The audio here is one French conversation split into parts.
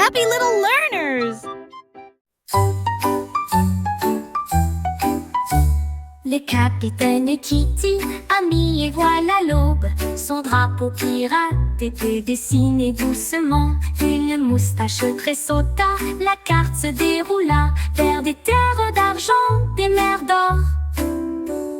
happy little learners! Le capitaine Kitty a mis et voilà l'aube. Son drapeau pirate était dessiné doucement. Une moustache tressauta, la carte se déroula vers des terres d'argent, des mers d'or.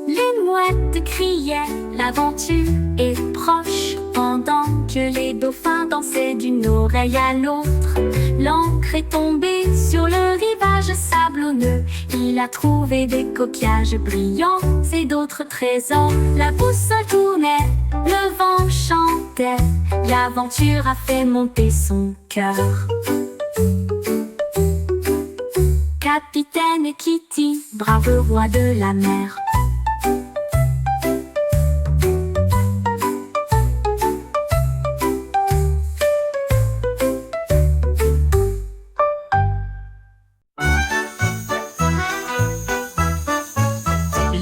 Les mouettes criaient, l'aventure est proche, pendant que les dauphins dansaient d'une oreille à l'autre. L'ancre est tombée sur le rivage sablonneux. Il a trouvé des coquillages brillants et d'autres trésors. La boussole tournait, le vent chantait. L'aventure a fait monter son cœur. Capitaine Kitty, brave roi de la mer.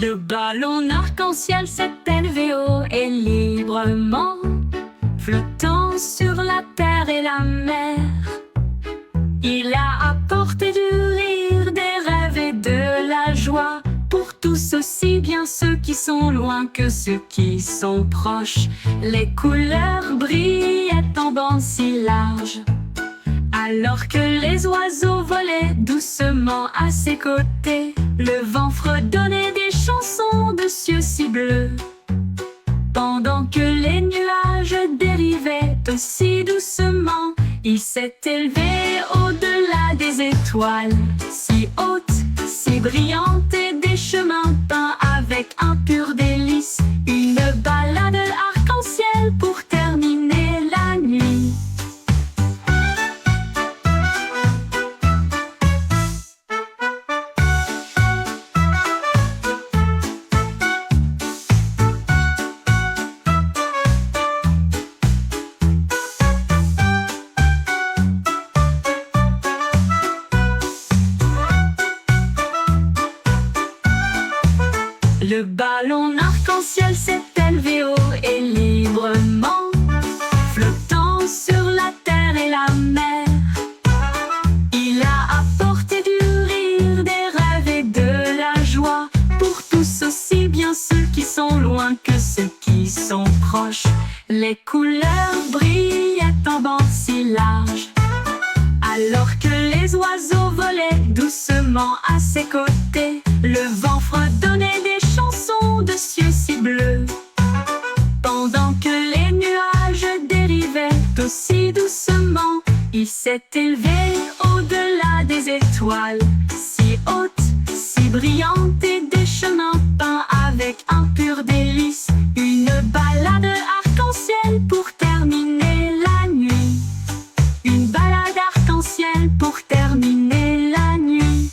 Le ballon arc-en-ciel s'est élevé haut et librement, flottant sur la terre et la mer. Il a apporté du rire, des rêves et de la joie, pour tous aussi bien ceux qui sont loin que ceux qui sont proches. Les couleurs brillaient en bandes si larges, alors que les oiseaux volaient doucement à ses côtés. Le vent fredonnait des chansons de cieux si bleus, pendant que les nuages dérivaient aussi doucement. Il s'est élevé au-delà des étoiles, si hautes, si brillantes, et des chemins peints avec un pur délice. Une balade arc-en-ciel pour terminer la nuit. Le ballon arc-en-ciel s'est élevé haut et librement, flottant sur la terre et la mer. Il a apporté du rire, des rêves et de la joie, pour tous aussi bien ceux qui sont loin que ceux qui sont proches. Les couleurs brillaient en bandes si larges, alors que les oiseaux volaient doucement à ses côtés. Le vent fredonnait des chansons de cieux si bleus, pendant que les nuages dérivaient aussi doucement. Il s'est élevé au-delà des étoiles, si hautes, si brillantes, et des chemins peints avec un pur délice. Une balade arc-en-ciel pour terminer la nuit. Une balade arc-en-ciel pour terminer la nuit.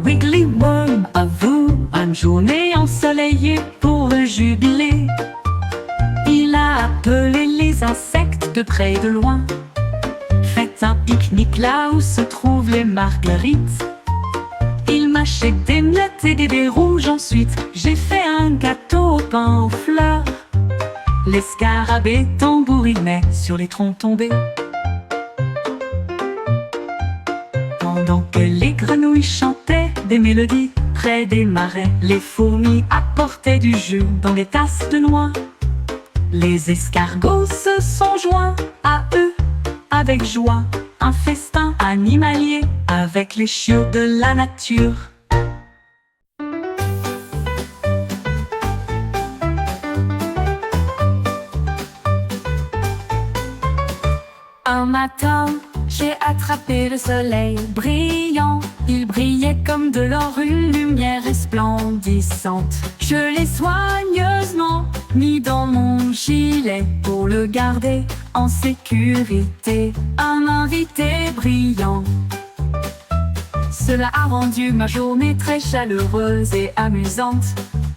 Wiggly Worm avoue une journée ensoleillée pour le jubilé. Il a appelé les insectes de près et de loin. Faites un pique-nique là où se trouvent les marguerites. Il mâchait des miettes et des baies rouges. Ensuite, j'ai fait un gâteau au pain aux fleurs. Les scarabées tambourinaient sur les troncs tombés, pendant que les grenouilles chantaient des mélodies près des marais. Les fourmis apportaient du jus dans des tasses de noix. Les escargots se sont joints à eux avec joie. Un festin animalier avec les chiots de la nature. Un matin, j'ai attrapé le soleil brillant. Il brillait comme de l'or, une lumière resplendissante. Je l'ai soigneusement mis dans mon gilet pour le garder en sécurité. Un invité brillant. Cela a rendu ma journée très chaleureuse et amusante,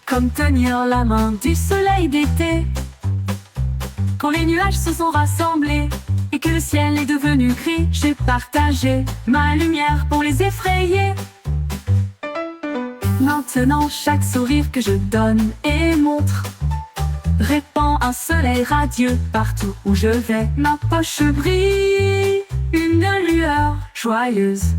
comme tenir la main du soleil d'été. Quand les nuages se sont rassemblés et que le ciel est devenu gris, j'ai partagé ma lumière pour les effrayer. Maintenant chaque sourire que je donne et montre répand un soleil radieux partout où je vais. Ma poche brille, une lueur joyeuse.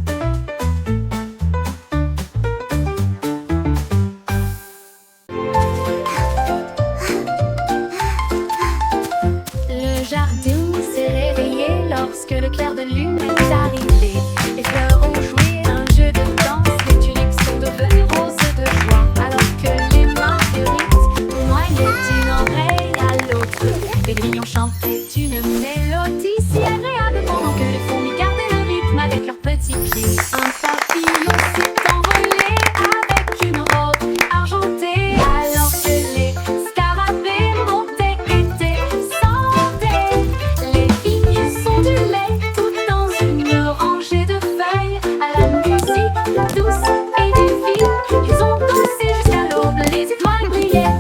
Le jardin s'est réveillé lorsque le clair de lune est arrivé. Les fleurs ont joué un jeu de danse, les tulipes sont devenues roses de joie, alors que les marguerites noyaient d'une oreille à l'autre. Les grillons chantaient une mélodie si agréable pendant que les fourmis gardaient le rythme avec leurs petits pieds. Un papillon s'est envolé avec une robe argentée, alors que les scarabées montaient et descendaient. Les vignes s'ondulaient tout dans une rangée de feuilles à la musique douce et divine. Ils ont dansé jusqu'à l'aube, les étoiles brillaient.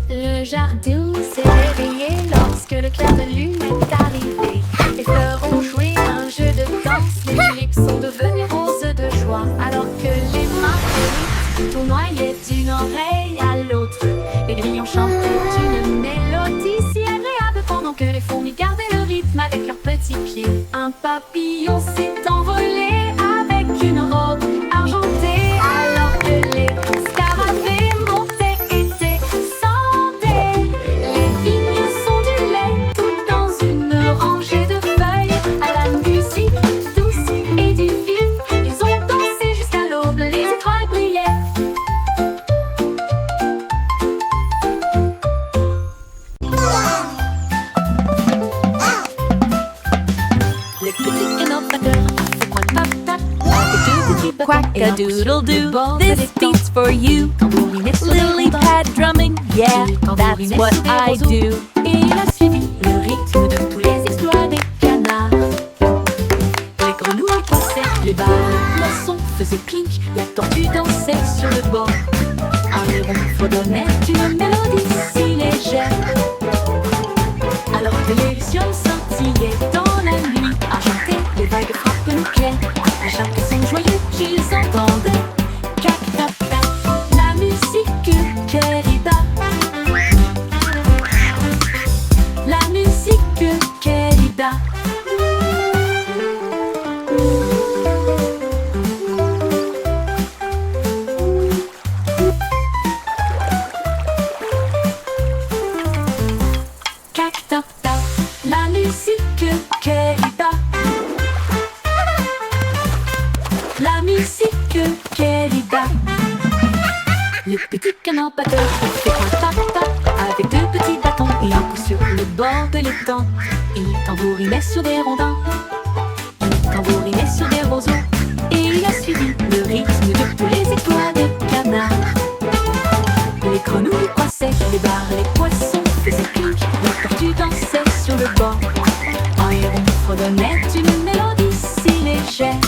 Le jardin s'est réveillé lorsque le clair de lune est arrivé. Les fleurs ont joué un jeu de danse, les tulipes sont devenues roses de joie, alors que les marguerites tournoyaient d'une oreille à l'autre. Les grillons chantaient une mélodie si agréable pendant que les fourmis gardaient le rythme avec leurs petits pieds. Un papillon s'est envolé avec une robe argentée, alors que les scarabées montaient et descendaient. Les vignes s'ondulaient tout dans une rangée de feuilles à la musique douce et divine. Ils ont dansé jusqu'à l'aube, les étoiles brillaient. Les petits innovateurs se pointent patate avec deux petits bâtons et un pouce sur le bord de Quack-a-doodle-doo, this l'étang. beat's for you. Tambouriner sur Lily les rondins. pad drumming, yeah, that's what I do. Et il a suivi le rythme de tous les exploits des canards. Les grenouilles passaient, les balles faisaient clink, la tortue dansait sur le bord. Un héron fredonnait une mélodie si légère, alors que les lucioles scintillaient dans la nuit argentée. Les vagues frappent nos clairs à chaque son joyeux qu'ils entendent. Cac-tac-tac, la musique querida. La musique querida. Cac-tac-tac, la musique querida. La musique querida. Le petit canard batteur fait un tac-tac avec deux petits bâtons et un pouce sur le bord de l'étang. Il tambourinait sur des rondins, il tambourinait sur des roseaux, et il a suivi le rythme de tous les étoiles de canard. Les grenouilles passaient, les barres, les poissons faisaient clink, la tortue dansait sur le bord. Un héron fredonnait une mélodie si légère,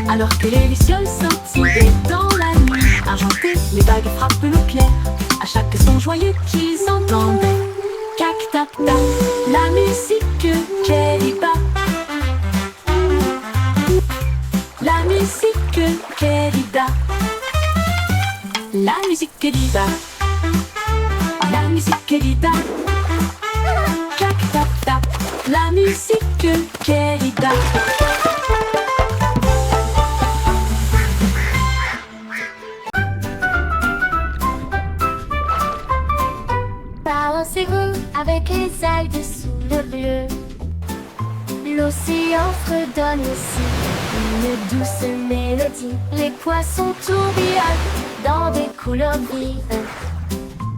alors que les lucioles scintillaient dans la nuit argentée. Les vagues frappent nos clairs à chaque son joyeux qu'ils entendent. Cac-tac-tac, la musique querida. La musique querida. La musique querida. La musique querida. Cac-tac-tac, la musique querida. Balancez-vous avec les algues sous le bleu. L'océan fredonne aussi une douce mélodie. Les poissons tourbillonnent dans des couleurs vives.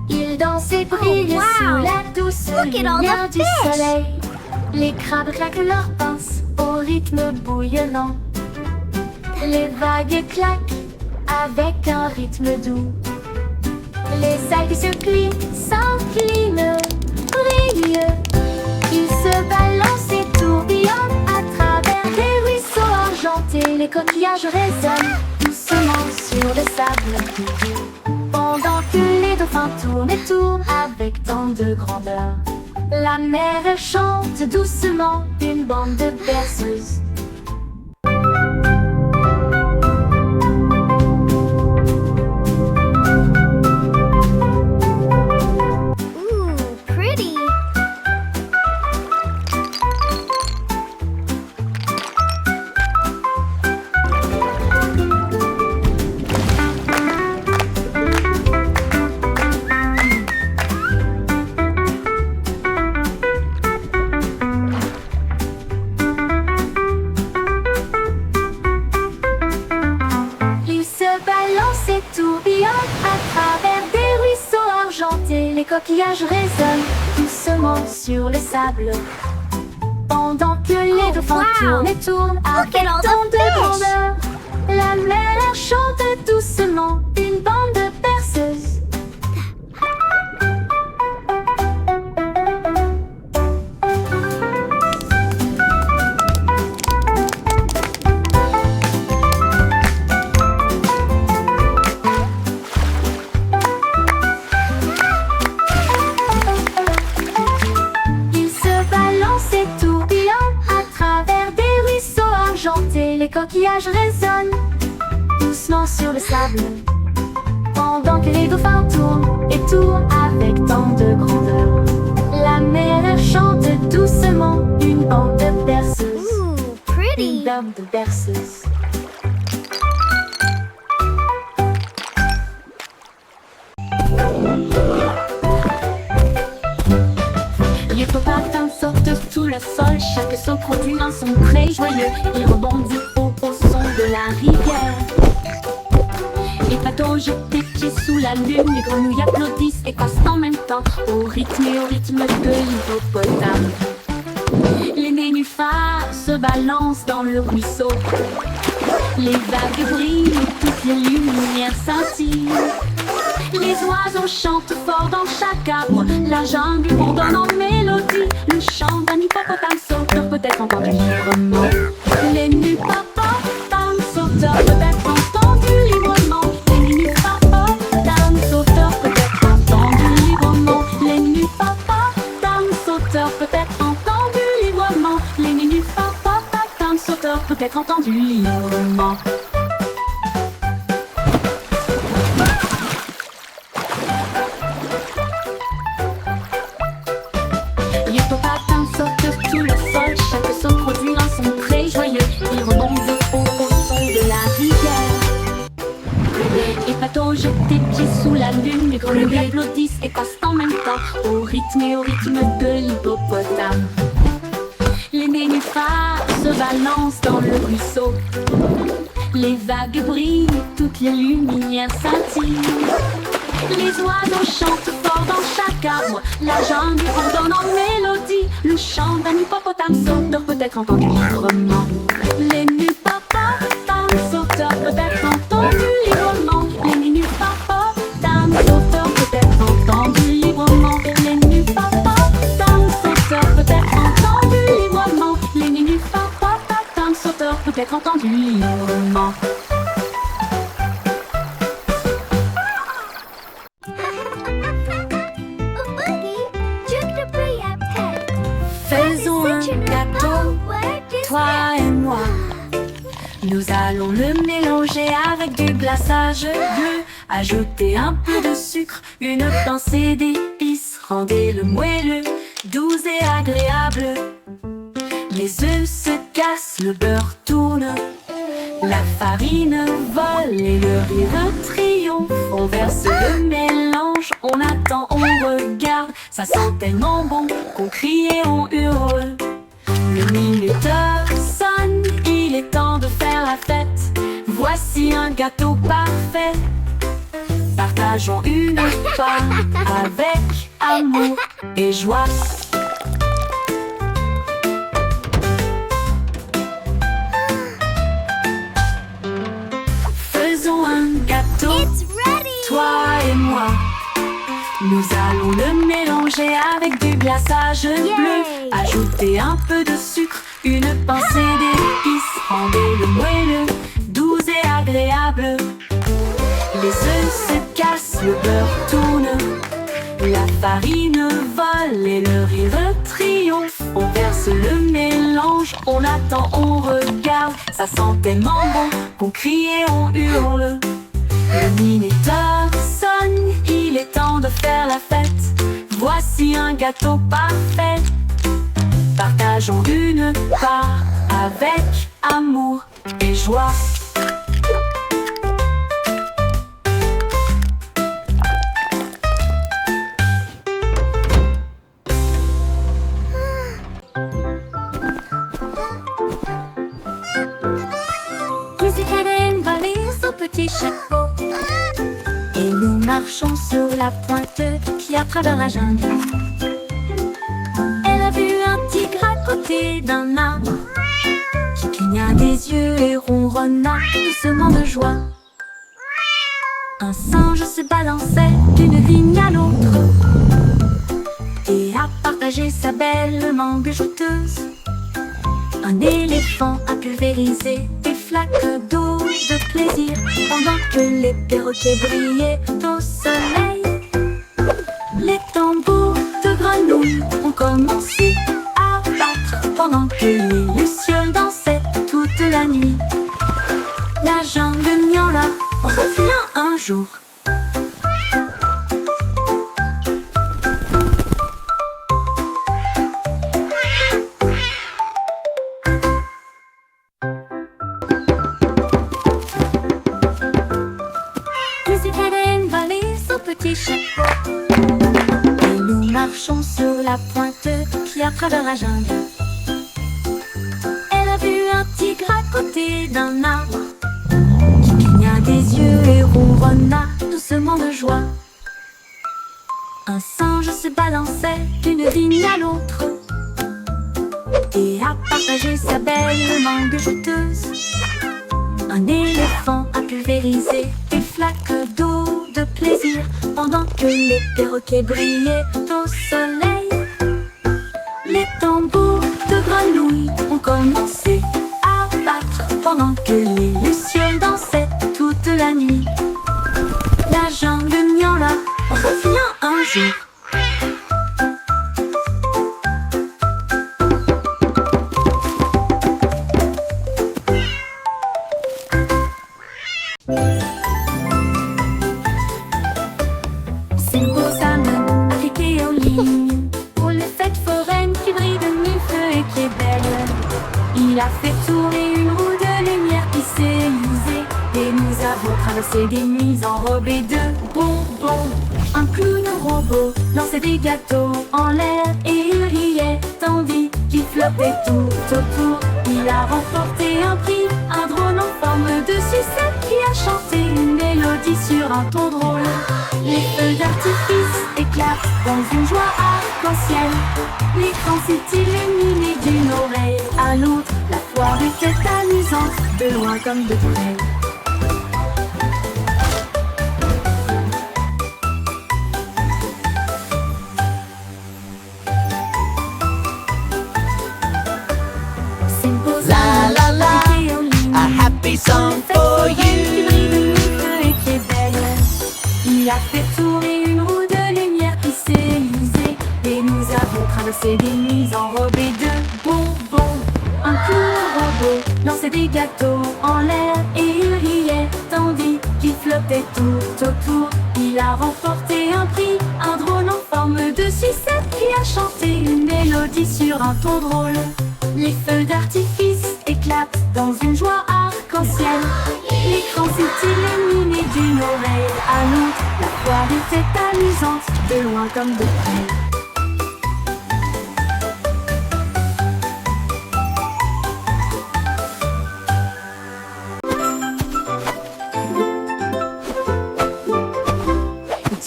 Ils dansent et brillent wow. sous la douce Look at all the lumière du fish. soleil. Les crabes claquent leurs pinces au rythme bouillonnant. Les vagues claquent avec un rythme doux. Les algues se plient, s'inclinent, brillent. Ils se balancent et tourbillonnent à travers des ruisseaux argentés. les coquillages résonnent doucement sur le sable. Pendant que les dauphins tournent et tournent avec tant de grandeur, la mer elle chante doucement une bande de berceuses. Ooh, pretty. Ils se balancent et tourbillonnent à travers des ruisseaux argentés. Les coquillages résonnent doucement sur le sable. Pendant que les dauphins wow. tournent et tournent Look avec at all tant the de fish. grandeur, la mer elle chante doucement une bande de berceuses. Ils se balancent et tourbillonnent à travers des ruisseaux argentés. Les coquillages résonnent doucement sur le sable. Pendant que les dauphins tournent et tournent avec tant de grandeur, la mer elle chante doucement une bande de berceuses. Ooh, Une pretty. bande de berceuses. Les copains sortent sous le sol, chaque saut produit un son très joyeux. Il rebondit au son de la rivière. Les bateaux jettent des pieds sous la lune, les grenouilles applaudissent et passent en même temps au rythme de l'hippopotame. Les nénuphars se balancent dans le ruisseau. Les vagues brillent et toutes les lumières scintillent. Les oiseaux chantent fort dans chaque arbre. La jungle bourdonne en mélodie. Le chant d'un hippopotame sauteur peut être entendu librement. Les hippopotames sauteurs peut être entendu librement. Les hippopotames sauteurs peut être entendu librement. Les hippopotames sauteurs peut être entendu librement. Les hippopotames sauteurs peut être entendu librement. Les hippopotames sautent sous le sol, chaque saut produit un son très joyeux. Ils rebondissent au son de la rivière. Les bateaux jettent des pieds sous la lune, les grenouilles applaudissent et passent en même temps au rythme de l'hippopotame. Les nénuphars se balancent dans le ruisseau. Les vagues brillent et toutes les lumières scintillent. Les oiseaux chantent fort dans chaque arbre. La jungle bourdonne en mélodie. Le chant d'un hippopotame sauteur peut être entendu librement. Les hippopotames sauteurs peut être entendu librement. Les hippopotames sauteurs peut être entendu librement. Les hippopotames sauteurs peut être entendu librement. Les hippopotames sauteurs peut être entendu librement. Faisons un gâteau, toi et moi. Nous allons le mélanger avec du glaçage bleu. Ajouter un peu de sucre, une pincée d'épices. Rendez-le moelleux, doux et agréable. Les œufs se cassent, le beurre tourne. La farine vole et le rire triomphe. On verse le mélange, on attend, on regarde. Ça sent tellement bon qu'on crie et on hurle. Le minuteur sonne, il est temps de faire la fête. Voici un gâteau parfait. Partageons une part avec amour et joie. Faisons un gâteau, It's ready. toi et moi. Nous allons le mélanger avec du glaçage bleu. Ajouter un peu de sucre, une pincée d'épices. Rendez-le moelleux, beurre tourne, la farine vole et le rire triomphe. On verse le mélange, on attend, on regarde. Ça sent tellement bon qu'on crie et on hurle. Le minuteur sonne, il est temps de faire la fête. Voici un gâteau parfait. Partageons une part avec amour et joie. Hélène va lire son petit chapeau et nous marchons sur la pointe qui à travers la jungle. Elle a vu un tigre à côté d'un arbre qui cligna des yeux et ronronna doucement de joie. Un singe se balançait d'une vigne à l'autre et a partagé sa belle mangue jouteuse. Un éléphant a pulvérisé des flaques d'eau de plaisir pendant que les perroquets brillaient au soleil. Les tambours de grenouilles ont commencé à battre pendant que les lucioles dansaient toute la nuit. La jungle miaula revient un jour. Petit chapeau et nous marchons sur la pointe qui à travers la jungle. Elle a vu un tigre à côté d'un arbre qui cligna des yeux et ronronna doucement de joie. Un singe se balançait d'une vigne à l'autre et a partagé sa belle mangue jouteuse. Un éléphant a pulvérisé des flaques d'eau de plaisir pendant que les perroquets brillaient au soleil. Les tambours de grenouilles ont commencé à battre pendant que les lucioles dansaient toute la nuit. La jungle miaula revient un jour. Il a fait tourner une roue de lumière qui s'est usée et nous avons traversé des nuits enrobées de bonbons. Un clown robot lançait des gâteaux en l'air et il riait tandis qu'il flottait tout autour. Il a remporté un prix, un drone en forme de sucette qui a chanté une mélodie sur un ton drôle. Les feux d'artifice éclatent dans une joie arc-en-ciel. L'écran s'est illuminé d'une oreille à l'autre. La foire était amusante, de loin comme de près. La la la, a happy song for you. Il a fait tourner une roue de lumière qui s'est usée et nous avons traversé des nuits enrobées de bonbons. Un clown robot lançait des gâteaux en l'air et il riait tandis qu'il flottait tout autour. Il a remporté un prix, un drone en forme de sucette qui a chanté une mélodie sur un ton drôle. Les feux d'artifice éclatent dans une joie arc-en-ciel. L'écran s'est illuminé d'une oreille à l'autre. La foire était amusante, de loin comme de près.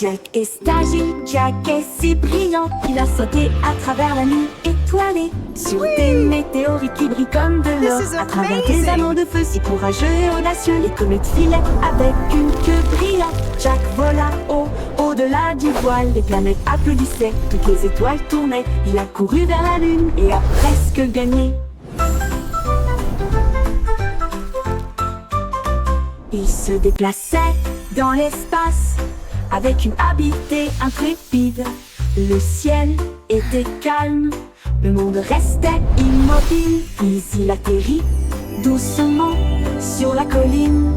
Jack est agile, Jack est si brillant. Il a sauté à travers la nuit étoilée sur des météorites qui brillent comme de l'or. This is À travers des amazing. anneaux de feu si courageux et audacieux. Les comètes filaient avec une queue brillante. Jack vola au-delà du voile. Les planètes applaudissaient, toutes les étoiles tournaient. Il a couru vers la lune et a presque gagné. Il se déplaçait dans l'espace avec une habité intrépide. Le ciel était calme, le monde restait immobile. Puis il atterrit doucement sur la colline.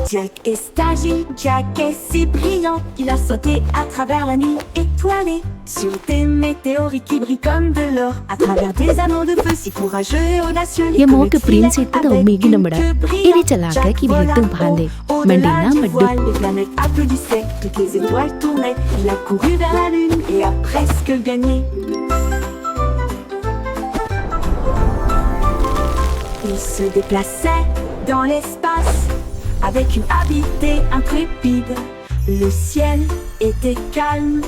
Jack est agile, Jack est si brillant, il a sauté à travers la nuit étoilée, sur des météorites qui brillent comme de l'or, à travers des anneaux de feu si courageux et audacieux. ये मौके प्रिंस इतना उम्मीद नंबड़ा इरी चला के कि बिल्कुल भांदे मंडीना मड्डू Les planètes applaudissaient, toutes les étoiles tournaient. Il a couru vers la lune et a presque gagné. Il se déplaçait dans l'espace avec une habité intrépide. Le ciel était calme,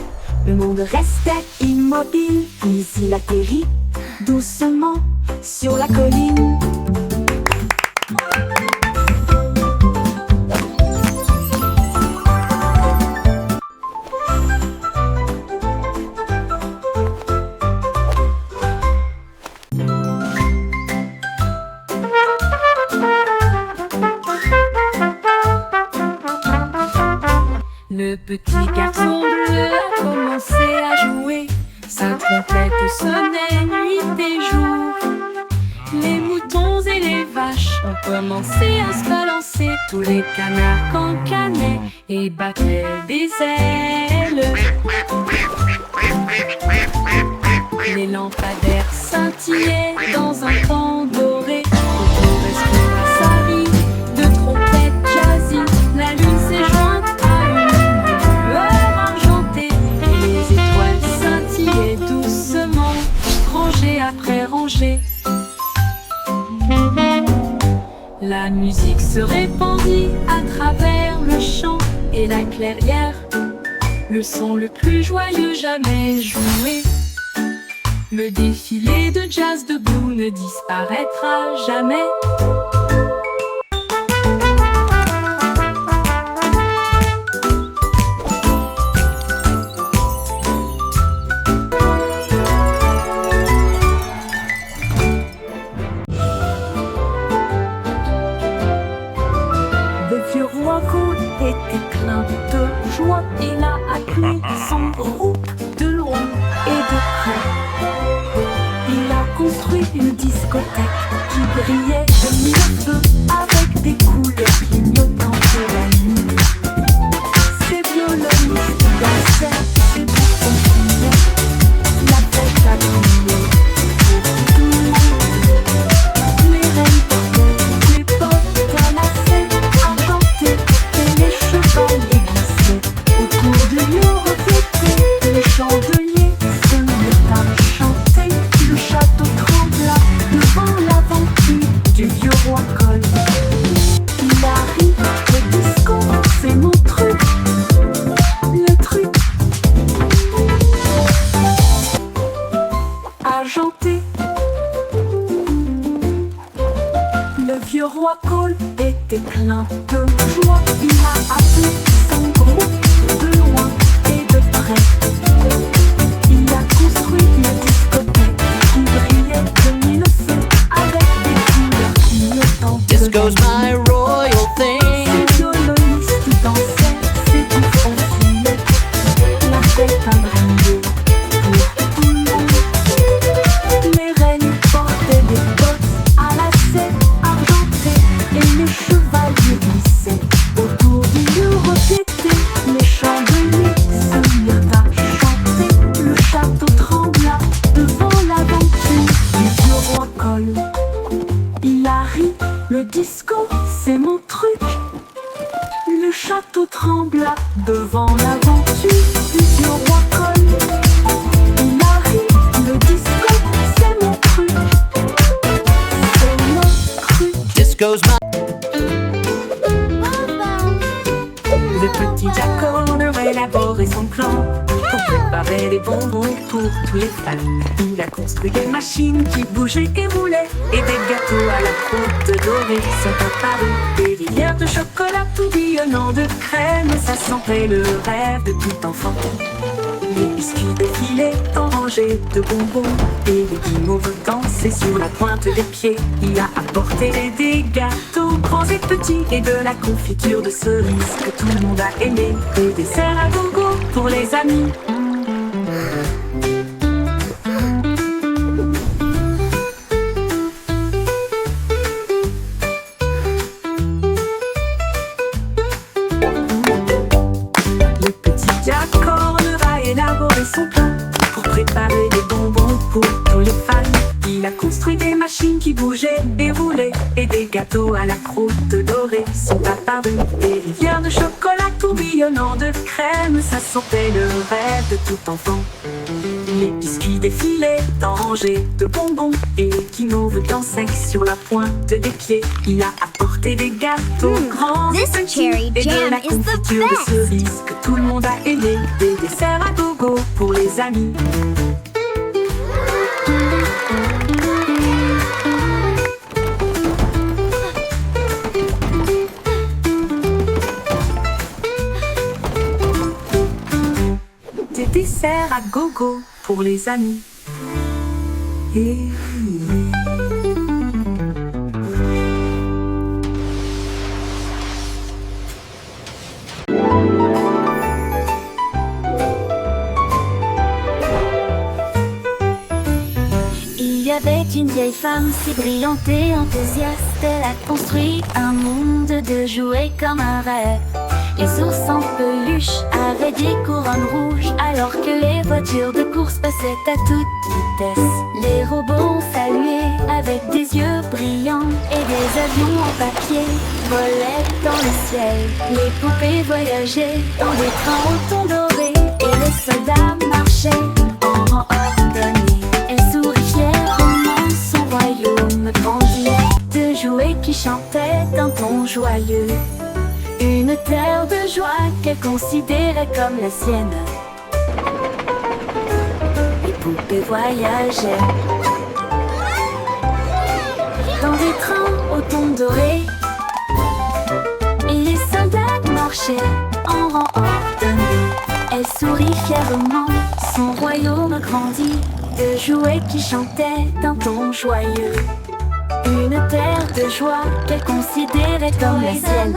le monde restait immobile. Puis il atterrit doucement sur la colline. Le petit garçon bleu a commencé à jouer. Sa trompette sonnait nuit et jour. Les moutons et les vaches ont commencé à se balancer. Tous les canards cancanaient et battaient des ailes. Les lampadaires scintillaient dans un camp doré. Autour respira sa vie de trompette jazzy. La lune s'est jointe à une lueur argentée. Et les étoiles scintillaient doucement, rangée après rangée. La musique se répandit à travers le champ et la clairière. Le son le plus joyeux jamais joué. Le défilé de jazz debout ne disparaîtra jamais. Le vieux roi cool était plein de joie. Il a accueilli son groupe de loin et de près. Il a construit une discothèque qui brillait de mille feux avec des couleurs clignotantes de la nuit. Ses violonistes dansaient, ses boutons fumaient. La fête a brillé pour tout le monde. Les reines portaient les bottes à lacets argentés et les chevaliers glissaient autour du lieu reflété. Les chandeliers se mirent à chanter. Le château trembla devant l'aventure du vieux roi Cole. Il a ri, le disco, c'est mon truc. Le truc argenté. Le vieux roi Cole était plein de joie. Il a appelé son groupe de loin et de près. Il a construit une discothèque qui brillait de mille feux avec des couleurs clignotantes. Disco's my royal thing. Ses violonistes dansaient, ses bouffons fumaient. La fête a brillé pour tout le monde. Les reines portaient des bottes à lacets argentés et les chevaliers glissaient autour du lieu reflété. Les chandeliers se mirent à chanter. Le château trembla devant l'aventure du vieux roi Cole. Il a ri, le disco, c'est mon truc. Le château trembla devant l'aventure du vieux roi Cole. Il a ri, le disco, c'est mon truc. C'est mon truc. Disco's my Le petit Jack Cole aurait élaboré son plan pour préparer préparer des bonbons pour tous les fans. Il a construit des machines qui bougeaient et roulaient, et des gâteaux à la croûte dorée sont apparus. Des rivières de chocolat tourbillonnant de crème, ça sentait le rêve de tout enfant. Les biscuits défilaient en rangées de bonbons, et les guimauves dansaient sur la pointe des pieds. Il a apporté des gâteaux grands et petits, et de la confiture de cerises que tout le monde a aimé. Des desserts à gogo pour les amis. Le petit Jack Horner a élaboré son plan pour préparer des bonbons pour tous les fans. Il a construit des machines qui bougeaient et roulaient, et des gâteaux à la croûte dorée sont apparus. Des rivières de chocolat tourbillonnant de crème, ça sentait le rêve de tout enfant. Les biscuits défilaient en rangées de bonbons, et les guimauves dansaient sur la pointe des pieds. Il a apporté des gâteaux grands et this petits, cherry et de jam la is the confiture de best. cerises que tout le monde a aimé. Des desserts à gogo pour les amis. Des desserts à gogo pour les amis. Et... Il y avait une vieille femme si brillante et enthousiaste. Elle a construit un monde de jouets comme un rêve. Les ours en peluche avaient des couronnes rouges, alors que les voitures de course passaient à toute vitesse. Les robots ont salué avec des yeux brillants, et des avions en papier volaient dans le ciel. Les poupées voyageaient dans des trains au ton doré, et les soldats marchaient en rang ordonné. Elle sourit fièrement, son royaume grandit, de jouets qui chantaient d'un ton joyeux. Une terre de joie qu'elle considérait comme la sienne. Les poupées voyageaient dans des trains au ton doré, et les soldats marchaient en rang ordonné. Elle sourit fièrement, son royaume grandit, de jouets qui chantaient d'un ton joyeux. Une terre de joie qu'elle considérait comme la sienne.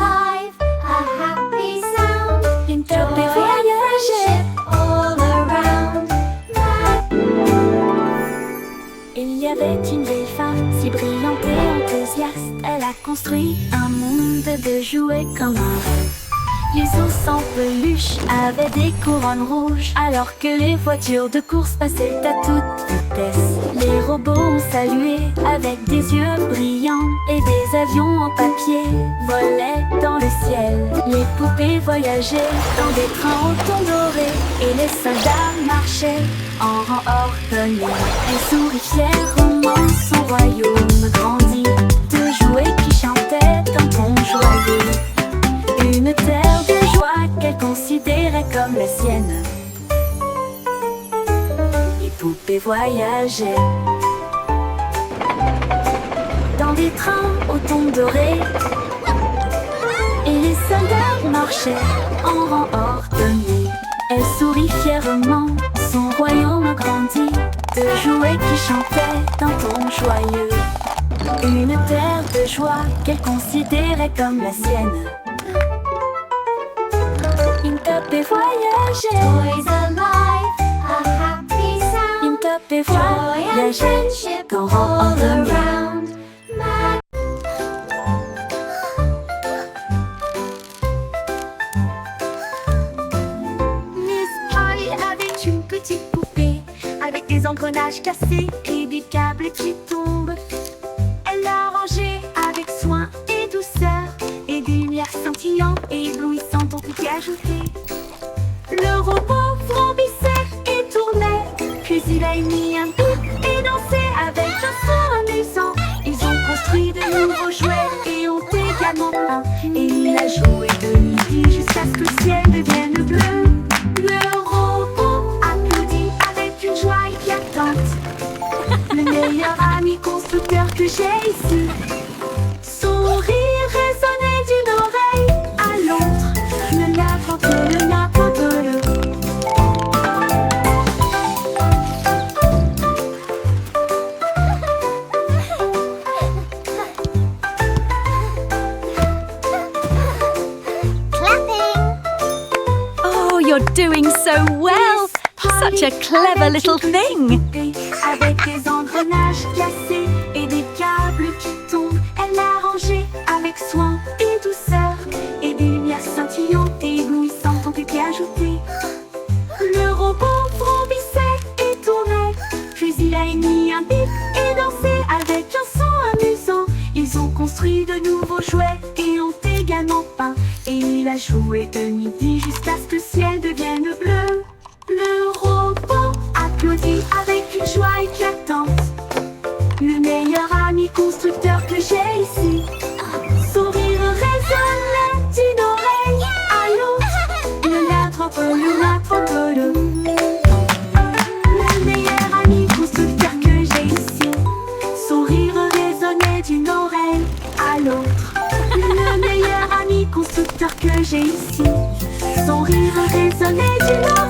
A happy sound. Une poupée voyageait all around. Il y avait une vieille femme si brillante et enthousiaste. Elle a construit un monde de jouets comme un rêve. Les ours en peluche avaient des couronnes rouges, alors que les voitures de course passaient à toute vitesse. Les robots ont salué avec des yeux brillants, et des avions en papier volaient dans le ciel. Les poupées voyageaient dans des trains au ton doré, et les soldats marchaient en rang ordonné. Elle sourit fièrement, son royaume grandit, de jouets qui chantaient d'un ton joyeux. Une terre de joie qu'elle considérait comme la sienne. Les poupées voyageaient dans des trains au ton doré, et les soldats marchaient en rang ordonné. Elle sourit fièrement, son royaume grandit, de jouets qui chantaient d'un ton joyeux. Une terre de joie qu'elle considérait comme la sienne. Une poupée voyageait, Toys alive. A happy sound. une poupée Joy and voyageait friendship dans rang all ordonné. around. Miss Polly avait une petite poupée avec des engrenages cassés et des câbles qui tombent. Elle l'a rangée avec soin et douceur, et des lumières scintillantes et éblouissantes ont été ajoutées. Le robot vrombissait et tournait, puis il a émis un bip et dansé avec un son amusant. Ils ont construit de nouveaux jouets et ont également peint, et il a joué de nuit jusqu'à ce que le ciel devienne bleu. Le robot a que j'ai ici. Son rire résonnait d'une oreille à l'autre. Le n'importe le n'importe le. Clapping. Oh, you're doing so well. Such a clever little thing. Avec des engrenages cassés et des câbles qui tombent, elle l'a rangé avec soin et douceur. Et des lumières scintillantes et éblouissantes ont été ajoutées. Le robot vrombissait et tournait, puis il a émis un bip et dansé avec un son amusant. Ils ont construit de nouveaux jouets et ont également peint. Et il a joué de midi jusqu'à ce que le ciel devienne bleu. Le robot applaudit avec une joie éclatante. Le meilleur ami constructeur que j'ai ici. Son rire résonnait d'une oreille à l'autre. Le n'importe le. Le meilleur ami constructeur que j'ai ici. Son rire résonnait d'une oreille à l'autre. Le meilleur ami constructeur que j'ai ici. Son rire résonnait d'une oreille